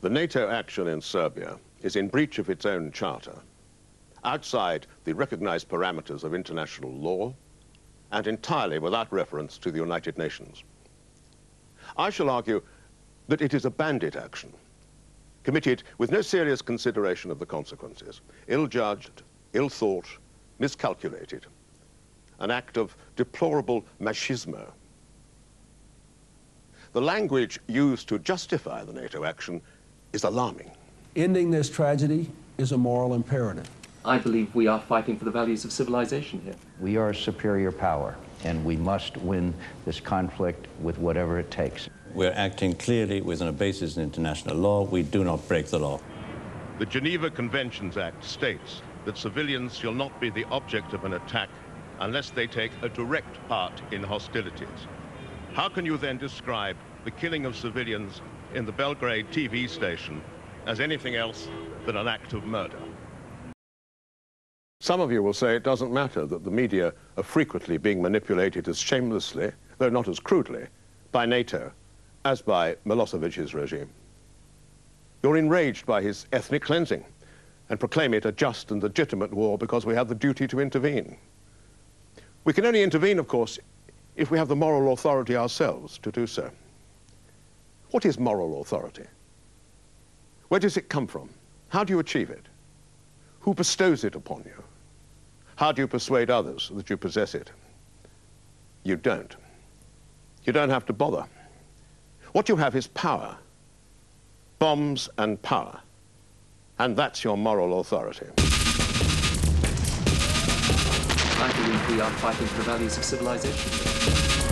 The NATO action in Serbia is in breach of its own charter, outside the recognized parameters of international law, and entirely without reference to the United Nations. I shall argue that it is a bandit action, committed with no serious consideration of the consequences, ill-judged, ill-thought, miscalculated, an act of deplorable machismo. The language used to justify the NATO action is alarming. Ending this tragedy is a moral imperative. I believe we are fighting for the values of civilization here. We are a superior power, and we must win this conflict with whatever it takes. We're acting clearly within a basis in international law. We do not break the law. The Geneva Conventions Act states that civilians shall not be the object of an attack unless they take a direct part in hostilities. How can you then describe the killing of civilians in the Belgrade TV station as anything else than an act of murder? Some of you will say it doesn't matter that the media are frequently being manipulated as shamelessly, though not as crudely, by NATO as by Milosevic's regime. You're enraged by his ethnic cleansing and proclaim it a just and legitimate war because we have the duty to intervene. We can only intervene, of course, if we have the moral authority ourselves to do so. What is moral authority? Where does it come from? How do you achieve it? Who bestows it upon you? How do you persuade others that you possess it? You don't. You don't have to bother. What you have is power. Bombs and power. And that's your moral authority. I believe we are fighting for the values of civilization.